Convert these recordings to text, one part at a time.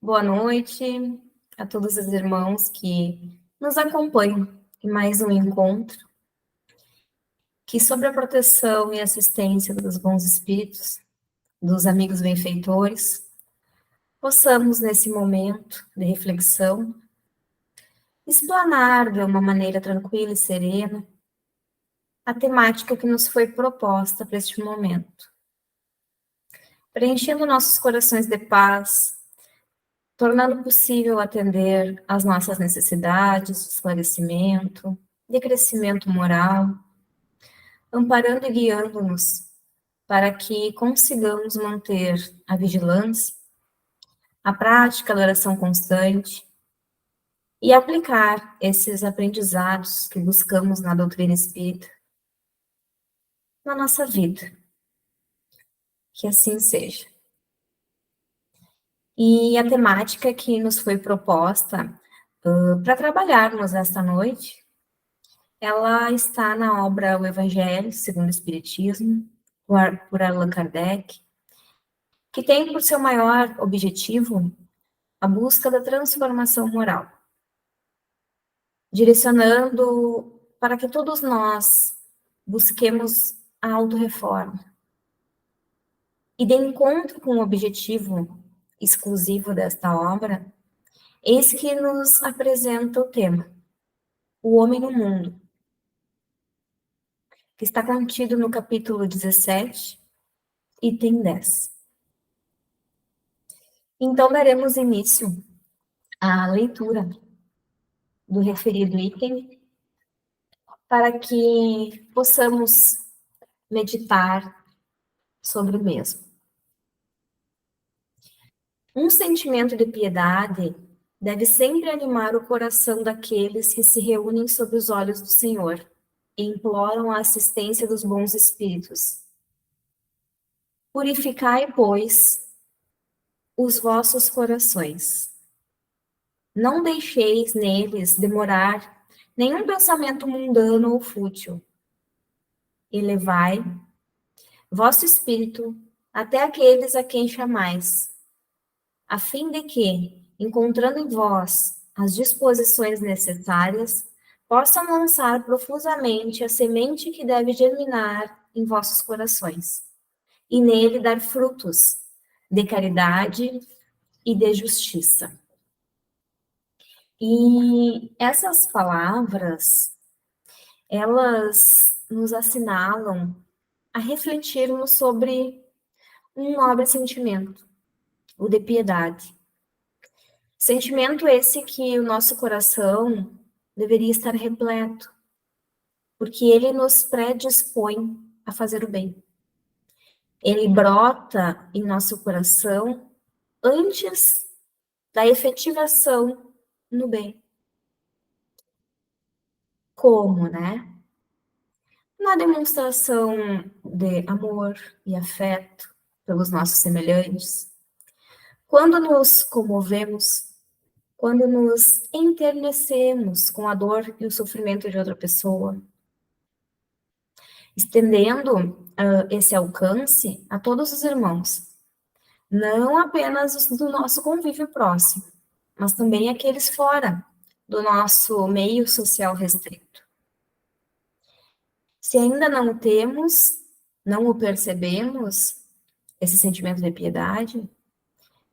Boa noite a todos os irmãos que nos acompanham em mais um encontro, que sob a proteção e assistência dos bons espíritos, dos amigos benfeitores, possamos nesse momento de reflexão explanar de uma maneira tranquila e serena a temática que nos foi proposta para este momento, preenchendo nossos corações de paz, tornando possível atender às nossas necessidades de esclarecimento, de crescimento moral, amparando e guiando-nos para que consigamos manter a vigilância, a prática da oração constante e aplicar esses aprendizados que buscamos na doutrina espírita na nossa vida. Que assim seja. E a temática que nos foi proposta para trabalharmos esta noite, ela está na obra O Evangelho segundo o Espiritismo, por Allan Kardec, que tem por seu maior objetivo a busca da transformação moral, direcionando para que todos nós busquemos a autorreforma. E de encontro com o objetivo exclusivo desta obra, eis que nos apresenta o tema, o homem no mundo, que está contido no capítulo 17, item 10. Então, daremos início à leitura do referido item, para que possamos meditar sobre o mesmo. Um sentimento de piedade deve sempre animar o coração daqueles que se reúnem sob os olhos do Senhor e imploram a assistência dos bons espíritos. Purificai, pois, os vossos corações. Não deixeis neles demorar nenhum pensamento mundano ou fútil. Elevai vosso espírito até aqueles a quem chamais, a fim de que, encontrando em vós as disposições necessárias, possam lançar profusamente a semente que deve germinar em vossos corações, e nele dar frutos de caridade e de justiça. E essas palavras, elas nos assinalam a refletirmos sobre um nobre sentimento, o de piedade. Sentimento esse que o nosso coração deveria estar repleto, porque ele nos predispõe a fazer o bem. Ele brota em nosso coração antes da efetivação no bem. Como, né? Na demonstração de amor e afeto pelos nossos semelhantes, quando nos comovemos, quando nos enternecemos com a dor e o sofrimento de outra pessoa, estendendo esse alcance a todos os irmãos, não apenas os do nosso convívio próximo, mas também aqueles fora do nosso meio social restrito. Se ainda não temos, não o percebemos, esse sentimento de piedade,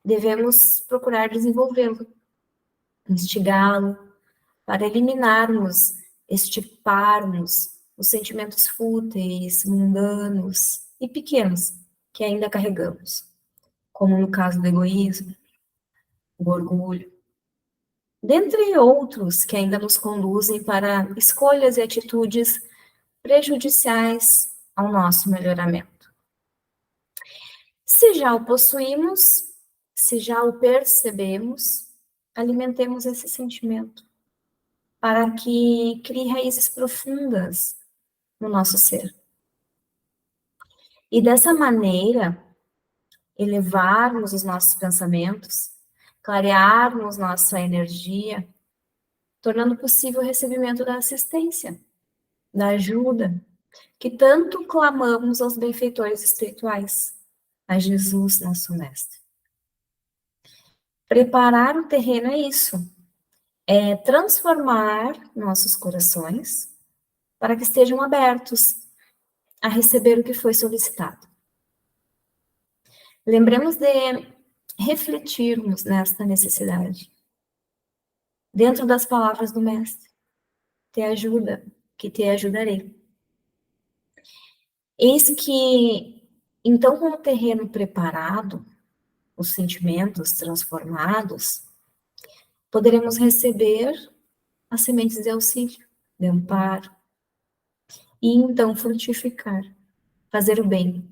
devemos procurar desenvolvê-lo, instigá-lo, para eliminarmos, extirparmos os sentimentos fúteis, mundanos e pequenos que ainda carregamos, como no caso do egoísmo, o orgulho, dentre outros que ainda nos conduzem para escolhas e atitudes prejudiciais ao nosso melhoramento. Se já o possuímos, se já o percebemos, alimentemos esse sentimento para que crie raízes profundas no nosso ser. E dessa maneira, elevarmos os nossos pensamentos, clarearmos nossa energia, tornando possível o recebimento da assistência, da ajuda, que tanto clamamos aos benfeitores espirituais, a Jesus, nosso Mestre. Preparar o terreno é isso, é transformar nossos corações para que estejam abertos a receber o que foi solicitado. Lembremos de refletirmos nesta necessidade. Dentro das palavras do Mestre, te ajuda, que te ajudarei. Eis que, então, com o terreno preparado, os sentimentos transformados, poderemos receber as sementes de auxílio, de amparo, e então frutificar, fazer o bem.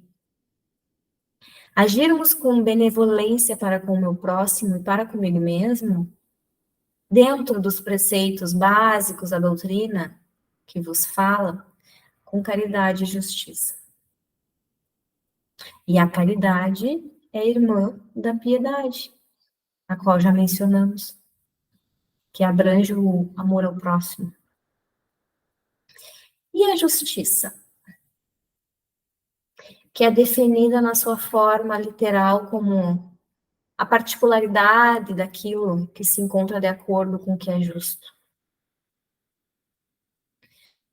Agirmos com benevolência para com o meu próximo e para comigo mesmo, dentro dos preceitos básicos da doutrina que vos fala, com caridade e justiça. E a caridade é irmã da piedade, a qual já mencionamos, que abrange o amor ao próximo. E a justiça, que é definida na sua forma literal como a particularidade daquilo que se encontra de acordo com o que é justo.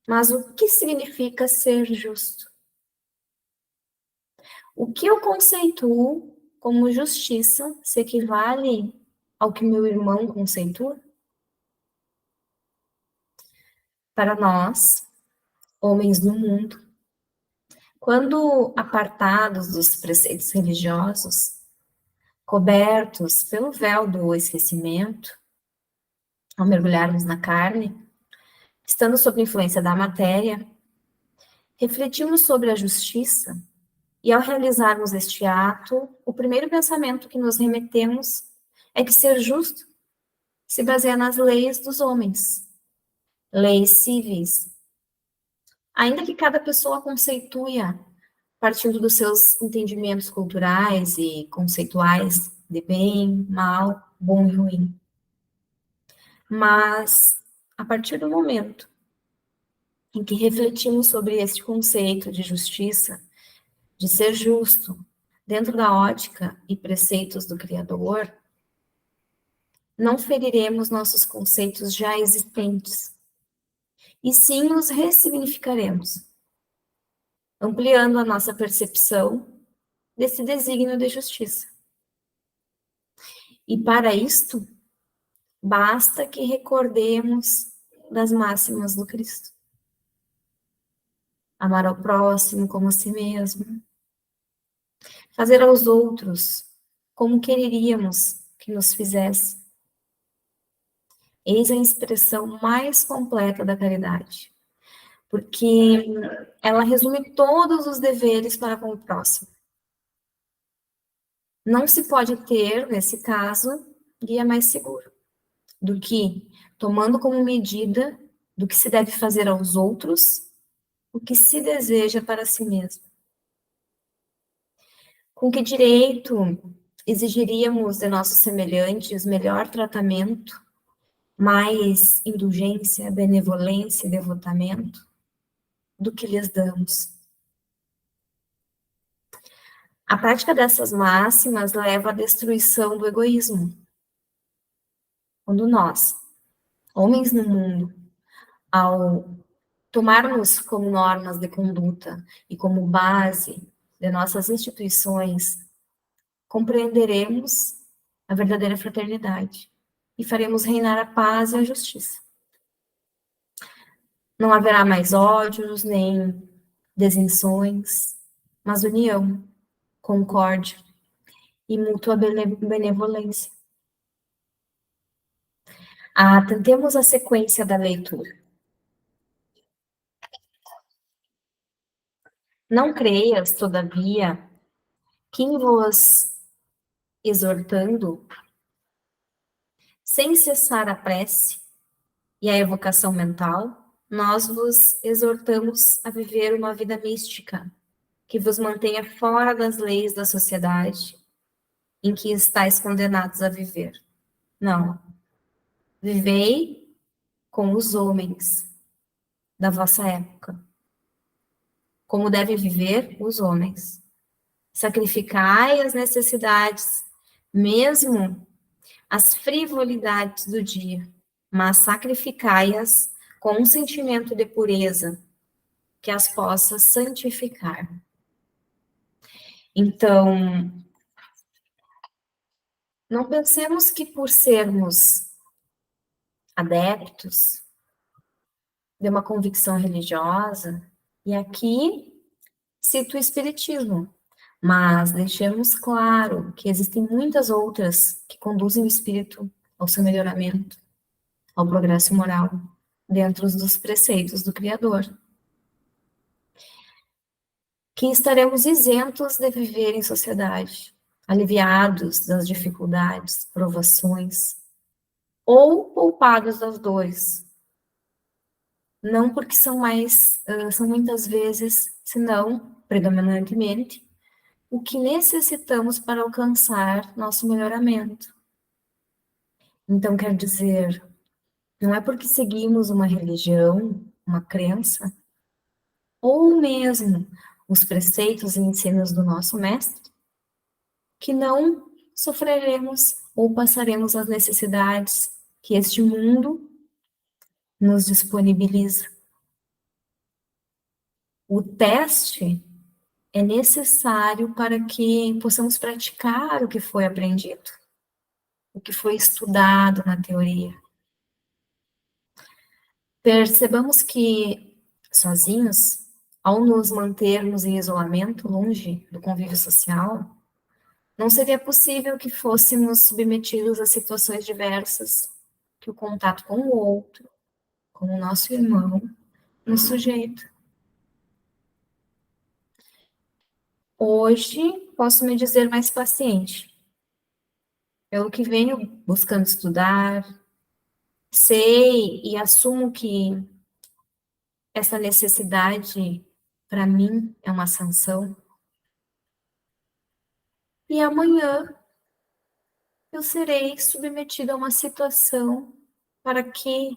Mas o que significa ser justo? O que eu conceituo como justiça se equivale ao que meu irmão conceitua? Para nós, homens do mundo, quando apartados dos preceitos religiosos, cobertos pelo véu do esquecimento, ao mergulharmos na carne, estando sob influência da matéria, refletimos sobre a justiça e, ao realizarmos este ato, o primeiro pensamento que nos remetemos é que ser justo se baseia nas leis dos homens, leis civis. Ainda que cada pessoa conceitue-a partindo dos seus entendimentos culturais e conceituais de bem, mal, bom e ruim. Mas, a partir do momento em que refletimos sobre este conceito de justiça, de ser justo, dentro da ótica e preceitos do Criador, não feriremos nossos conceitos já existentes, e sim os ressignificaremos, ampliando a nossa percepção desse desígnio de justiça. E para isto, basta que recordemos das máximas do Cristo. Amar ao próximo como a si mesmo. Fazer aos outros como quereríamos que nos fizesse. Eis a expressão mais completa da caridade, porque ela resume todos os deveres para com o próximo. Não se pode ter, nesse caso, guia mais seguro do que, tomando como medida do que se deve fazer aos outros, o que se deseja para si mesmo. Com que direito exigiríamos de nossos semelhantes melhor tratamento, mais indulgência, benevolência e devotamento do que lhes damos? A prática dessas máximas leva à destruição do egoísmo. Quando nós, homens no mundo, ao tomarmos como normas de conduta e como base de nossas instituições, compreenderemos a verdadeira fraternidade e faremos reinar a paz e a justiça. Não haverá mais ódios, nem desenções, mas união, concórdia e mútua benevolência. Atentemos à sequência da leitura. Não creias, todavia, que em vos exortando, sem cessar a prece e a evocação mental, nós vos exortamos a viver uma vida mística, que vos mantenha fora das leis da sociedade em que estáis condenados a viver. Não. Vivei com os homens da vossa época, como devem viver os homens. Sacrificai as necessidades, mesmo as frivolidades do dia, mas sacrificai-as com um sentimento de pureza que as possa santificar. Então, não pensemos que por sermos adeptos de uma convicção religiosa, e aqui cito o Espiritismo, mas deixemos claro que existem muitas outras que conduzem o espírito ao seu melhoramento, ao progresso moral, dentro dos preceitos do Criador. Que estaremos isentos de viver em sociedade, aliviados das dificuldades, provações, ou poupados das dores. Não porque são muitas vezes, senão, predominantemente, o que necessitamos para alcançar nosso melhoramento. Então, quer dizer, não é porque seguimos uma religião, uma crença, ou mesmo os preceitos e ensinos do nosso mestre, que não sofreremos ou passaremos as necessidades que este mundo nos disponibiliza. O teste é necessário para que possamos praticar o que foi aprendido, o que foi estudado na teoria. Percebamos que, sozinhos, ao nos mantermos em isolamento, longe do convívio social, não seria possível que fôssemos submetidos a situações diversas que o contato com o outro, com o nosso irmão, nos sujeita. Hoje, posso me dizer mais paciente. Pelo que venho buscando estudar, sei e assumo que essa necessidade, para mim, é uma sanção. E amanhã eu serei submetida a uma situação para que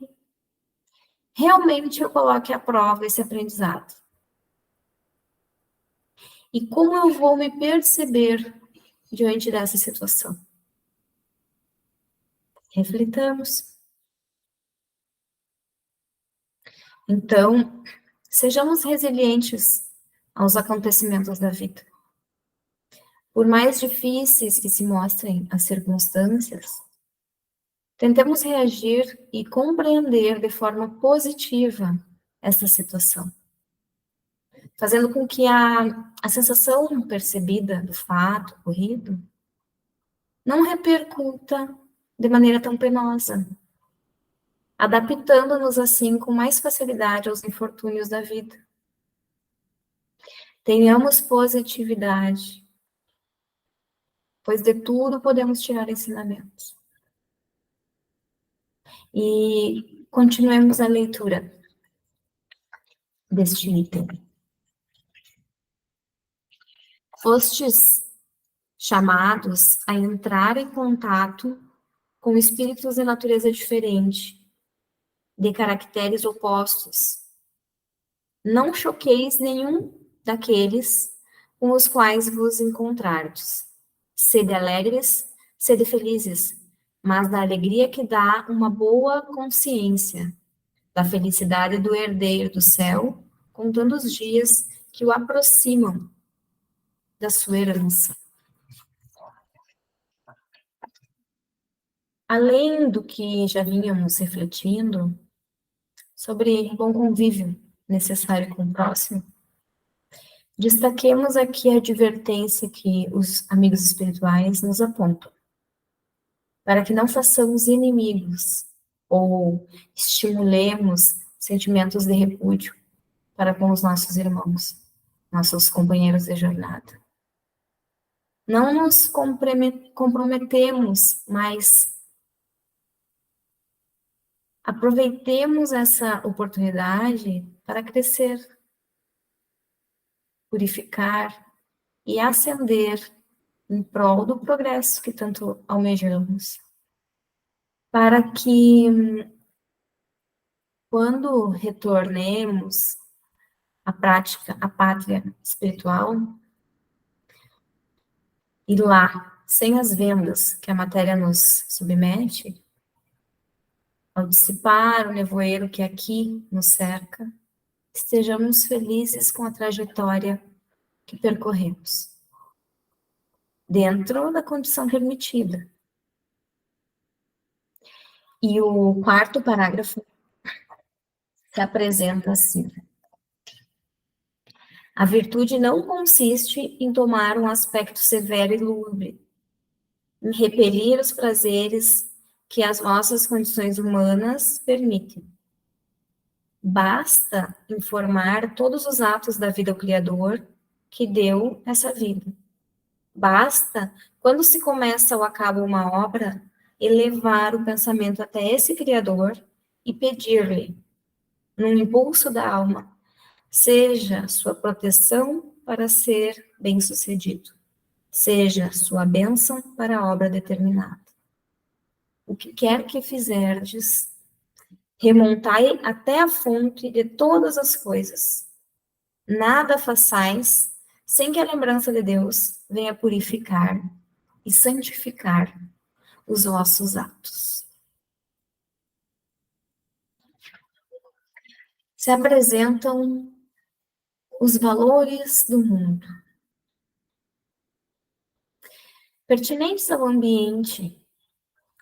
realmente eu coloque à prova esse aprendizado. E como eu vou me perceber diante dessa situação? Reflitamos. Então, sejamos resilientes aos acontecimentos da vida. Por mais difíceis que se mostrem as circunstâncias, tentemos reagir e compreender de forma positiva essa situação, fazendo com que a sensação percebida do fato ocorrido não repercuta de maneira tão penosa, adaptando-nos assim com mais facilidade aos infortúnios da vida. Tenhamos positividade, pois de tudo podemos tirar ensinamentos. E continuemos a leitura deste item. Fostes chamados a entrar em contato com espíritos de natureza diferente, de caracteres opostos. Não choqueis nenhum daqueles com os quais vos encontrardes. Sede alegres, sede felizes, mas da alegria que dá uma boa consciência, da felicidade do herdeiro do céu, contando os dias que o aproximam da sua herança. Além do que já vínhamos refletindo sobre bom convívio necessário com o próximo, destaquemos aqui a advertência que os amigos espirituais nos apontam, para que não façamos inimigos ou estimulemos sentimentos de repúdio para com os nossos irmãos, nossos companheiros de jornada. Não nos comprometemos, mas aproveitemos essa oportunidade para crescer, purificar e ascender em prol do progresso que tanto almejamos. Para que, quando retornemos à prática, à pátria espiritual, e lá sem as vendas que a matéria nos submete, ao dissipar o nevoeiro que aqui nos cerca, estejamos felizes com a trajetória que percorremos, dentro da condição permitida. E o quarto parágrafo se apresenta assim: a virtude não consiste em tomar um aspecto severo e lúgubre, em repelir os prazeres que as nossas condições humanas permitem. Basta informar todos os atos da vida ao Criador que deu essa vida. Basta, quando se começa ou acaba uma obra, elevar o pensamento até esse Criador e pedir-lhe, num impulso da alma, seja sua proteção para ser bem-sucedido, seja sua bênção para a obra determinada. O que quer que fizerdes, remontai até a fonte de todas as coisas. Nada façais sem que a lembrança de Deus venha purificar e santificar os vossos atos. Se apresentam os valores do mundo, pertinentes ao ambiente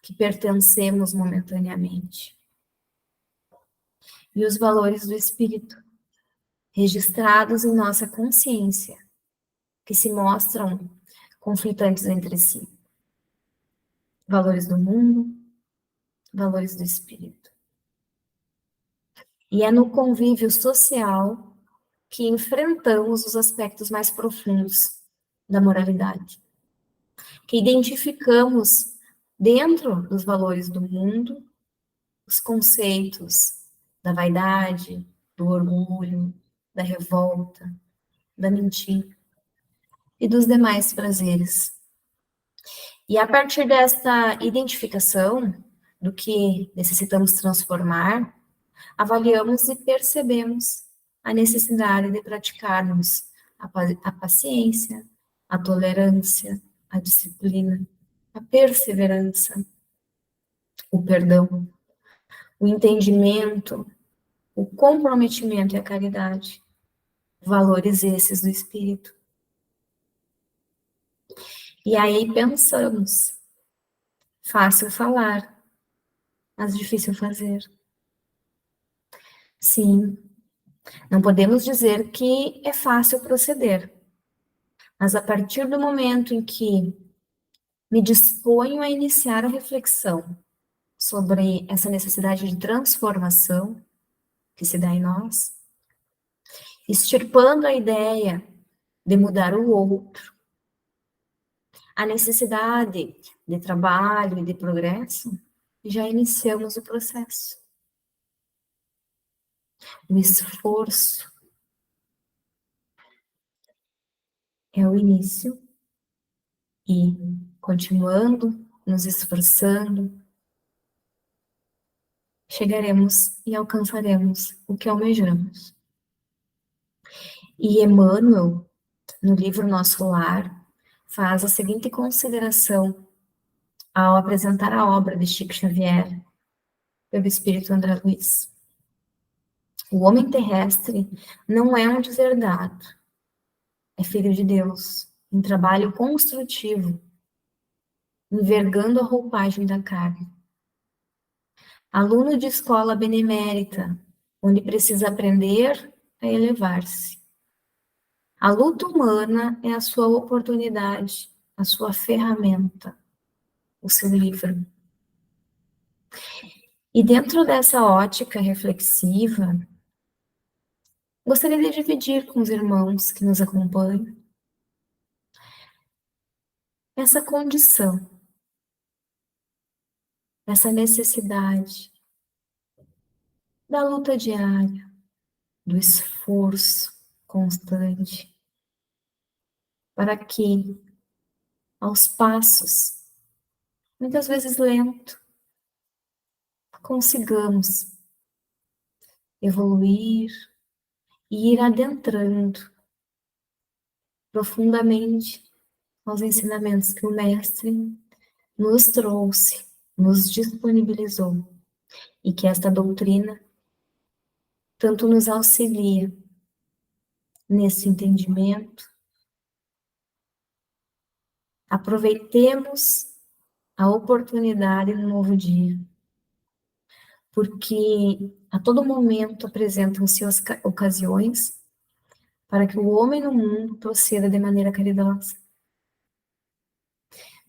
que pertencemos momentaneamente, e os valores do espírito, registrados em nossa consciência, que se mostram conflitantes entre si. Valores do mundo, valores do espírito. E é no convívio social que enfrentamos os aspectos mais profundos da moralidade, que identificamos dentro dos valores do mundo os conceitos da vaidade, do orgulho, da revolta, da mentira e dos demais prazeres. E a partir desta identificação do que necessitamos transformar, avaliamos e percebemos a necessidade de praticarmos a paciência, a tolerância, a disciplina, a perseverança, o perdão, o entendimento, o comprometimento e a caridade, valores esses do espírito. E aí pensamos, fácil falar, mas difícil fazer. Sim, não podemos dizer que é fácil proceder, mas a partir do momento em que me disponho a iniciar a reflexão sobre essa necessidade de transformação que se dá em nós, extirpando a ideia de mudar o outro, a necessidade de trabalho e de progresso, já iniciamos o processo. O esforço é o início e, continuando nos esforçando, chegaremos e alcançaremos o que almejamos. E Emmanuel, no livro Nosso Lar, faz a seguinte consideração ao apresentar a obra de Chico Xavier pelo Espírito André Luiz. O homem terrestre não é um deserdado, é filho de Deus, em trabalho construtivo, envergando a roupagem da carne. Aluno de escola benemérita, onde precisa aprender a elevar-se. A luta humana é a sua oportunidade, a sua ferramenta, o seu livro. E dentro dessa ótica reflexiva, gostaria de dividir com os irmãos que nos acompanham essa condição, essa necessidade da luta diária, do esforço constante, para que, aos passos, muitas vezes lento, consigamos evoluir e ir adentrando profundamente aos ensinamentos que o Mestre nos trouxe, nos disponibilizou, e que esta doutrina tanto nos auxilia nesse entendimento. Aproveitemos a oportunidade no novo dia, porque a todo momento apresentam-se ocasiões para que o homem no mundo proceda de maneira caridosa.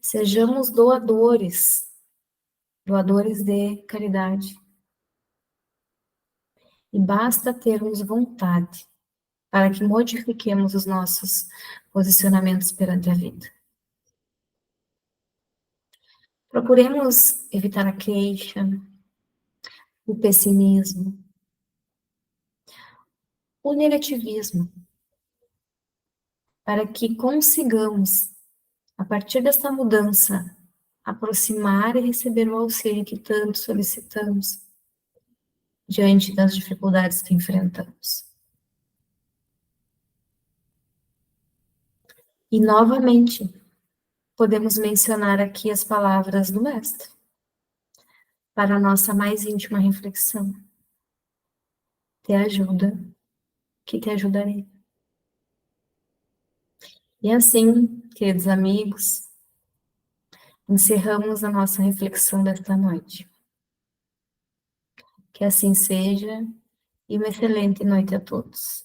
Sejamos doadores de caridade. E basta termos vontade para que modifiquemos os nossos posicionamentos perante a vida. Procuremos evitar a queixa, o pessimismo, o negativismo, para que consigamos, a partir dessa mudança, aproximar e receber o auxílio que tanto solicitamos diante das dificuldades que enfrentamos. E, novamente, podemos mencionar aqui as palavras do Mestre, para a nossa mais íntima reflexão. Te ajuda, que te ajudarei. E assim, queridos amigos, encerramos a nossa reflexão desta noite. Que assim seja, e uma excelente noite a todos.